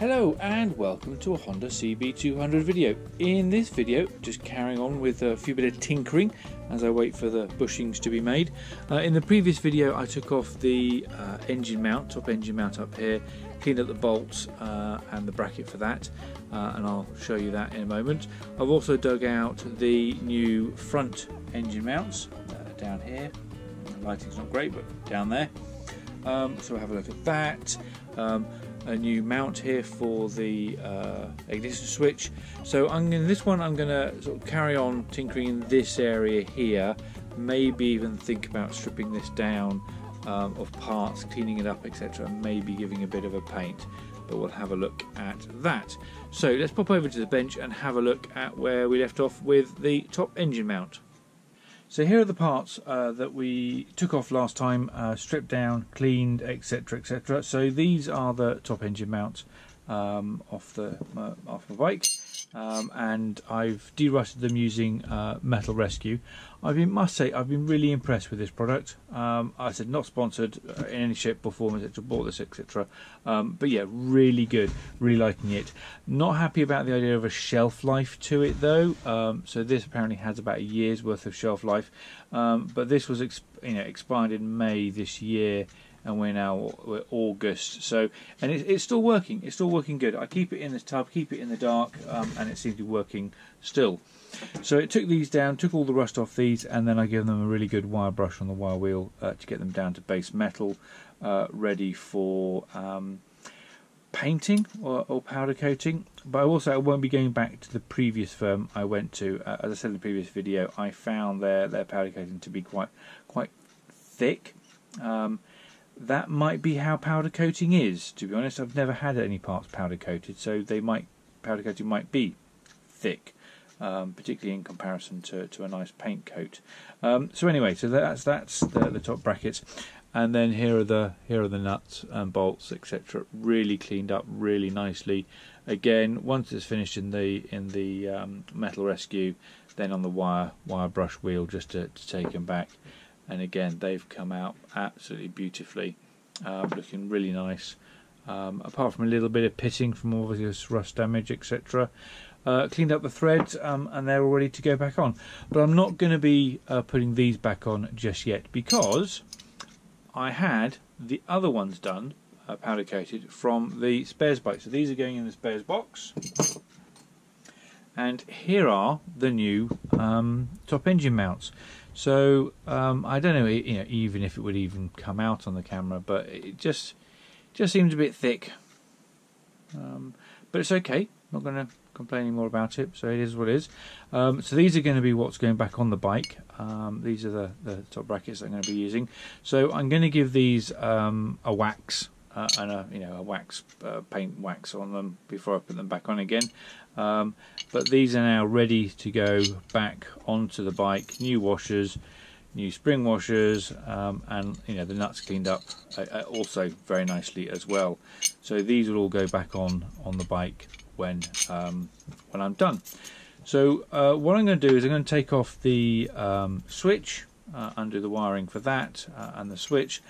Hello and welcome to a Honda CB200 video. In this video, just carrying on with a few bit of tinkering as I wait for the bushings to be made. In the previous video I took off the engine mount, top engine mount up here, cleaned up the bolts and the bracket for that, and I'll show you that in a moment. I've also dug out the new front engine mounts down here. The lighting's not great, but down there. So we'll have a look at that. A new mount here for the ignition switch. So this one I'm going to sort of carry on tinkering in this area here, maybe even think about stripping this down of parts, cleaning it up, etc., maybe giving a bit of a paint, but we'll have a look at that. So let's pop over to the bench and have a look at where we left off with the top engine mount. So here are the parts that we took off last time, stripped down, cleaned, etc, etc. So these are the top engine mounts off my bike, and I've de-rusted them using Metal Rescue. I must say I've been really impressed with this product. I said not sponsored in any shape or form, etc, bought this, etc, but yeah, really good, really liking it. Not happy about the idea of a shelf life to it though. So this apparently has about a year's worth of shelf life, but this was expired in May this year, and we're August, so, and it's still working. It's still working good. I keep it in this tub, keep it in the dark, and it seems to be working still. So it took these down, took all the rust off these, and then I give them a really good wire brush on the wire wheel to get them down to base metal, ready for painting or powder coating. But I won't be going back to the previous firm I went to. As I said in the previous video, I found their powder coating to be quite thick. That might be how powder coating is, to be honest. I've never had any parts powder coated, so powder coating might be thick, particularly in comparison to a nice paint coat. So anyway, so that's the top brackets, and then here are the nuts and bolts, etc. Really cleaned up really nicely. Again, once it's finished in the Metal Rescue, then on the wire brush wheel just to take them back. And again, they've come out absolutely beautifully, looking really nice, apart from a little bit of pitting from obvious rust damage, etc. Cleaned up the threads, and they're all ready to go back on. But I'm not going to be putting these back on just yet, because I had the other ones done, powder coated, from the spares bike. So these are going in the spares box. And here are the new top engine mounts. So I don't know, even if it would even come out on the camera, but it just seems a bit thick. But it's okay. I'm not going to complain any more about it. So it is what it is. So these are going to be what's going back on the bike. These are the top brackets I'm going to be using. So I'm going to give these a wax. And a wax paint wax on them before I put them back on again. But these are now ready to go back onto the bike. New washers, new spring washers, and the nuts cleaned up also very nicely as well. So these will all go back on the bike when I'm done. So what I'm going to do is I'm going to take off the switch, undo the wiring for that, and the switch.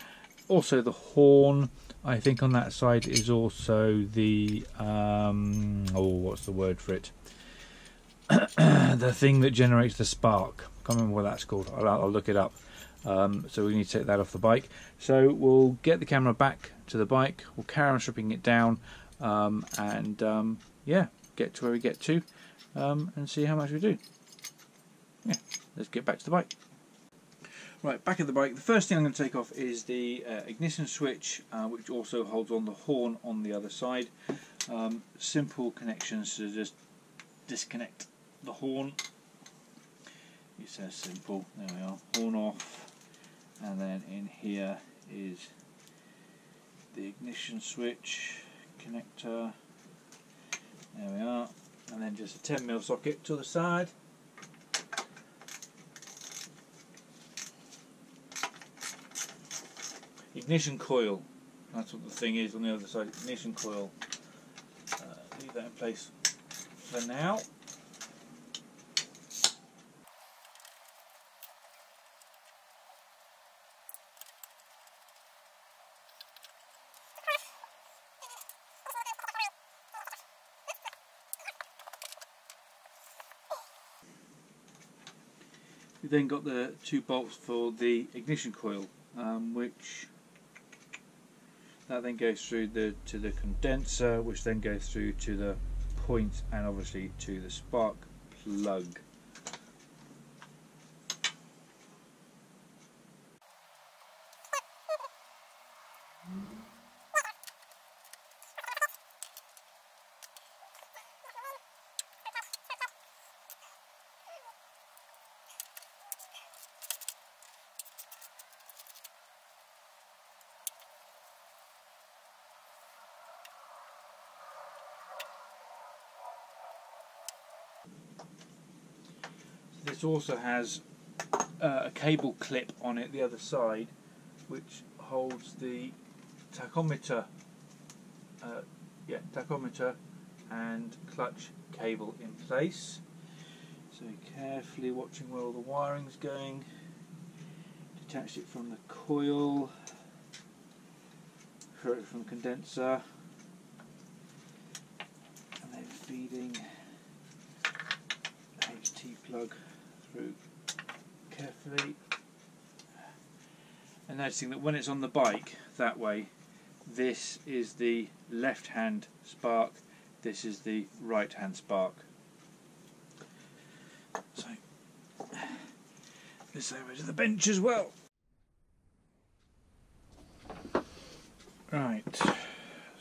Also the horn, I think on that side, is also the what's the word for it? The thing that generates the spark. Can't remember what that's called. I'll look it up. So we need to take that off the bike. So we'll get the camera back to the bike. We'll carry on stripping it down, and yeah, get to where we get to, and see how much we do. Yeah, let's get back to the bike. Right, back at the bike, the first thing I'm going to take off is the ignition switch, which also holds on the horn on the other side. Simple connections to just disconnect the horn. It says simple. There we are, horn off, and then in here is the ignition switch connector. There we are, and then just a 10mm socket to the side. Ignition coil, that's what the thing is on the other side, ignition coil. Leave that in place for now. We've then got the 2 bolts for the ignition coil, which that then goes through to the condenser, which then goes through to the point and obviously to the spark plug. This also has a cable clip on it the other side, which holds the tachometer, tachometer and clutch cable in place. So carefully watching where all the wiring's going. Detach it from the coil, from the condenser, and then feeding the HT plug through carefully, and noticing that when it's on the bike that way, this is the left hand spark, this is the right hand spark. So this over to the bench as well. Right,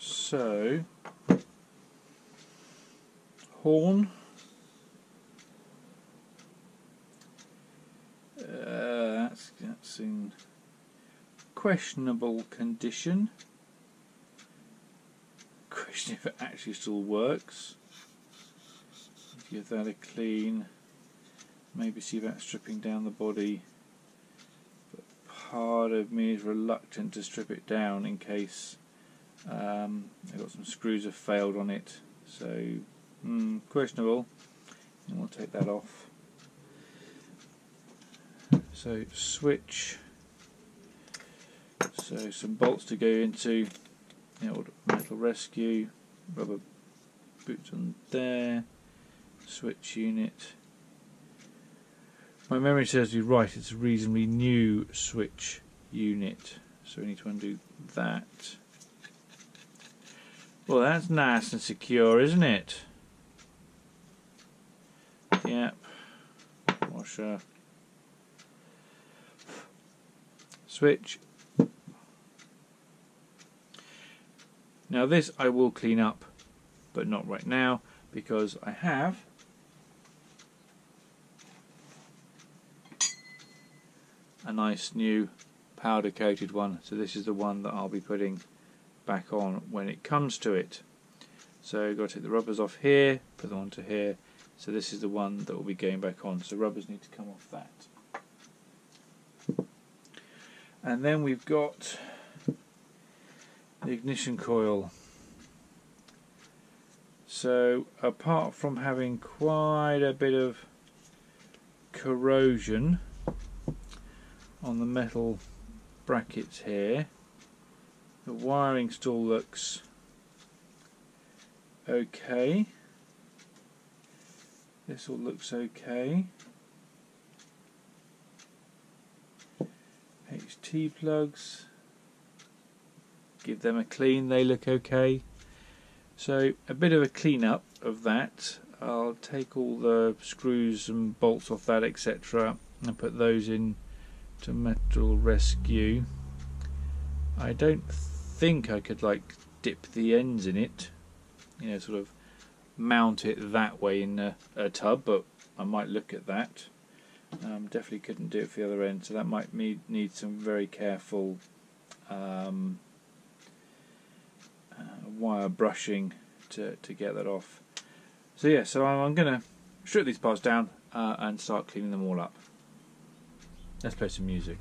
so horn. That's in questionable condition. Question if it actually still works. Give that a clean. Maybe see that stripping down the body. But part of me is reluctant to strip it down in case I've got some screws have failed on it. So questionable. And we'll take that off. So switch, so some bolts to go into the old metal rescue, rubber boots on there, switch unit. My memory serves me right, it's a reasonably new switch unit, so we need to undo that. Well, that's nice and secure, isn't it? Yep, washer. Switch. Now this I will clean up, but not right now, because I have a nice new powder coated one. So this is the one that I'll be putting back on when it comes to it. So I've got to take the rubbers off here, put them onto here. So this is the one that will be going back on. So rubbers need to come off that. And then we've got the ignition coil. So apart from having quite a bit of corrosion on the metal brackets here, the wiring still looks okay. This all looks okay. HT plugs, give them a clean, they look okay. So a bit of a clean up of that. I'll take all the screws and bolts off that, etc., and put those in to metal rescue. I don't think I could like dip the ends in it, you know, sort of mount it that way in a tub, but I might look at that. Definitely couldn't do it for the other end, so that might need some very careful wire brushing to get that off. So yeah, so I'm going to strip these parts down and start cleaning them all up. Let's play some music.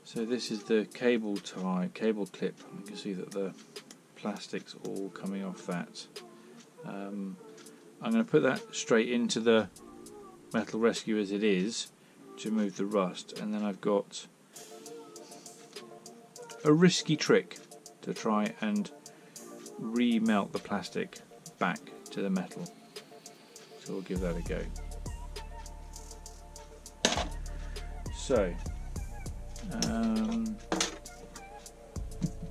So this is the cable clip. You can see that the plastic's all coming off that. I'm going to put that straight into the Metal Rescue as it is to remove the rust, and then I've got a risky trick to try and remelt the plastic back to the metal. So we'll give that a go. So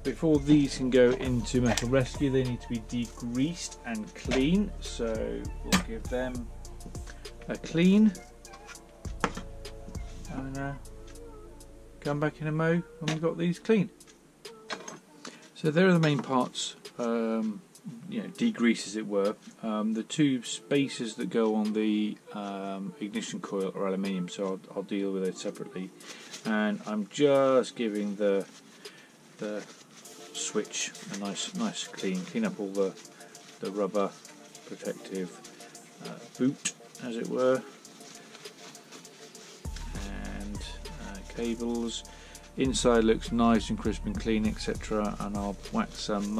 before these can go into Metal Rescue, they need to be degreased and clean, so we'll give them a clean and come back in a mo when we've got these clean. So there are the main parts, degrease as it were. The two spacers that go on the ignition coil are aluminium, so I'll deal with it separately. And I'm just giving the switch a nice clean up all the rubber protective boot, as it were, and cables. Inside looks nice and crisp and clean, etc. And I'll whack some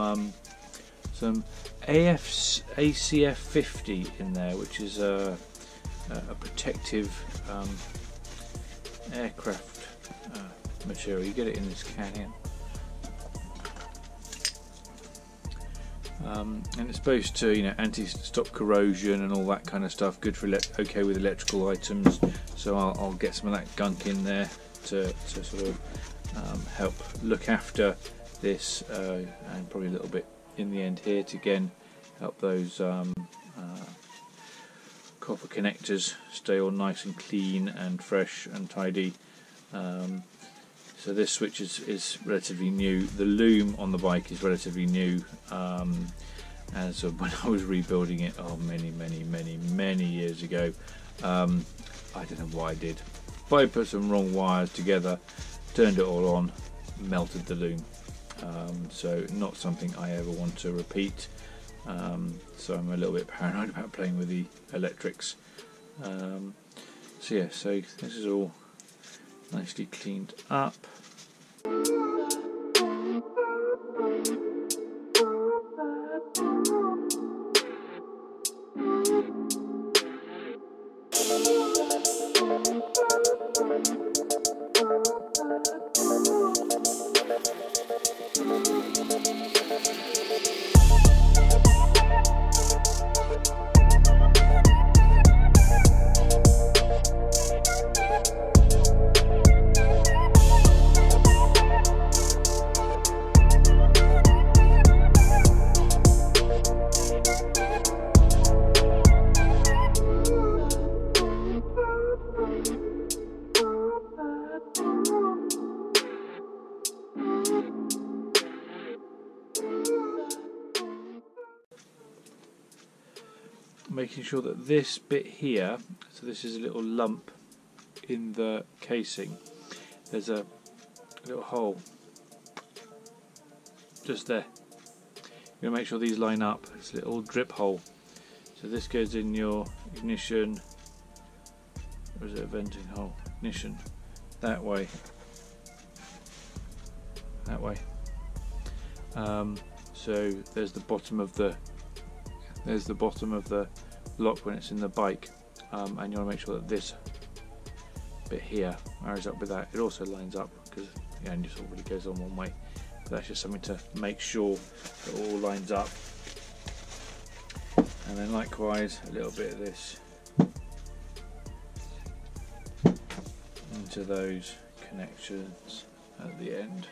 ACF 50 in there, which is a protective aircraft material. You get it in this can here. And it's supposed to, anti-stop corrosion and all that kind of stuff. Good for okay with electrical items. So I'll get some of that gunk in there to sort of help look after this, and probably a little bit in the end here to again help those copper connectors stay all nice and clean and fresh and tidy. So this switch is relatively new. The loom on the bike is relatively new, as of when I was rebuilding it many years ago. I don't know what I did, but I put some wrong wires together, turned it all on, melted the loom. So not something I ever want to repeat. So I'm a little bit paranoid about playing with the electrics. So this is all nicely cleaned up. Making sure that this bit here, so this is a little lump in the casing, there's a little hole just there. You're going to make sure these line up. It's a little drip hole. So this goes in your ignition, or is it a venting hole? Ignition, that way. So there's the bottom of the lock when it's in the bike, and you want to make sure that this bit here marries up with that. It also lines up because the engine just already goes on one way, but that's just something to make sure it all lines up. And then likewise a little bit of this into those connections at the end.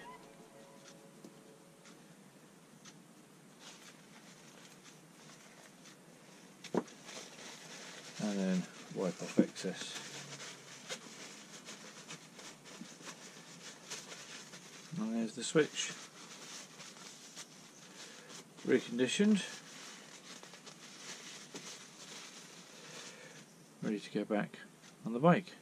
And then wipe off excess. And there's the switch, reconditioned, ready to go back on the bike.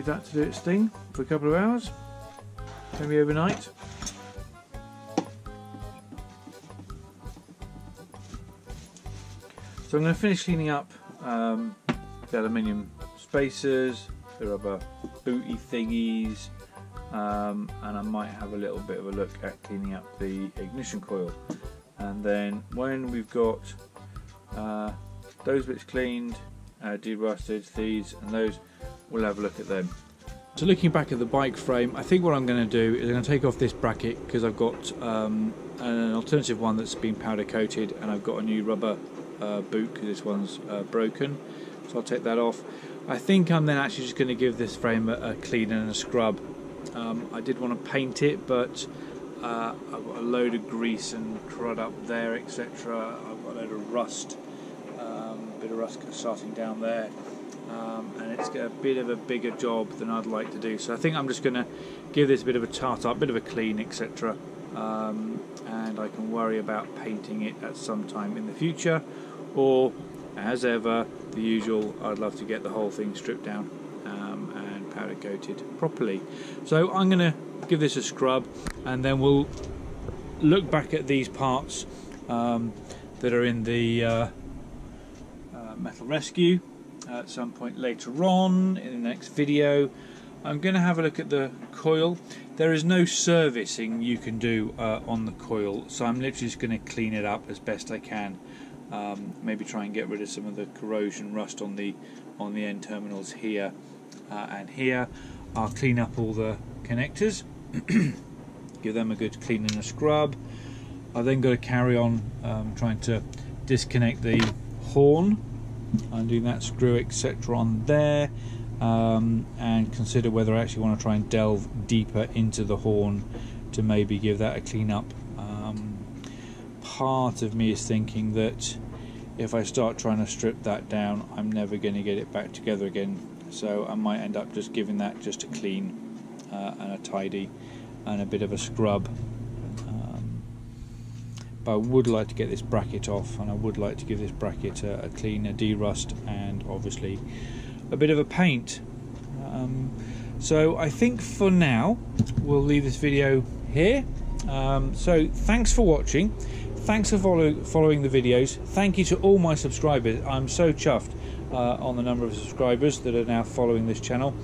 leave that to do its thing for a couple of hours, maybe overnight. So I'm going to finish cleaning up the aluminium spacers, the rubber booty thingies, and I might have a little bit of a look at cleaning up the ignition coil. And then when we've got those bits cleaned, derusted, these and those, we'll have a look at them. So looking back at the bike frame, I think what I'm going to do is I'm going to take off this bracket because I've got an alternative one that's been powder coated, and I've got a new rubber boot because this one's broken, so I'll take that off. I think I'm then actually just going to give this frame a clean and a scrub. I did want to paint it, but I've got a load of grease and crud up there, etc. I've got a load of rust, bit of rust starting down there, and it's got a bit of a bigger job than I'd like to do. So I think I'm just going to give this a bit of a tart up, bit of a clean, etc. And I can worry about painting it at some time in the future, or as ever, the usual, I'd love to get the whole thing stripped down and powder coated properly. So I'm going to give this a scrub, and then we'll look back at these parts that are in the Metal Rescue at some point later on in the next video. I'm going to have a look at the coil. There is no servicing you can do on the coil, so I'm literally just going to clean it up as best I can. Maybe try and get rid of some of the corrosion rust on the end terminals here and here. I'll clean up all the connectors, give them a good clean and a scrub. I've then got to carry on trying to disconnect the horn, undo that screw, etc. on there. And consider whether I actually want to try and delve deeper into the horn to maybe give that a clean up. Part of me is thinking that if I start trying to strip that down, I'm never going to get it back together again, so I might end up just giving that just a clean and a tidy and a bit of a scrub. But I would like to get this bracket off, and I would like to give this bracket a clean, a derust, and obviously a bit of a paint. So I think for now we'll leave this video here. So thanks for watching, thanks for following the videos, thank you to all my subscribers. I'm so chuffed on the number of subscribers that are now following this channel.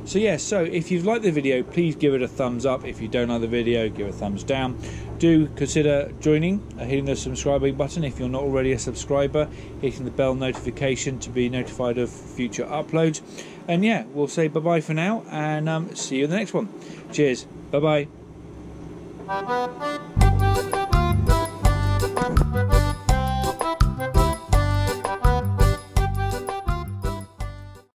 So if you've liked the video, please give it a thumbs up. If you don't like the video, give it a thumbs down. Do consider joining, hitting the subscribing button if you're not already a subscriber, hitting the bell notification to be notified of future uploads. And yeah, we'll say bye bye for now, and see you in the next one. Cheers, bye bye.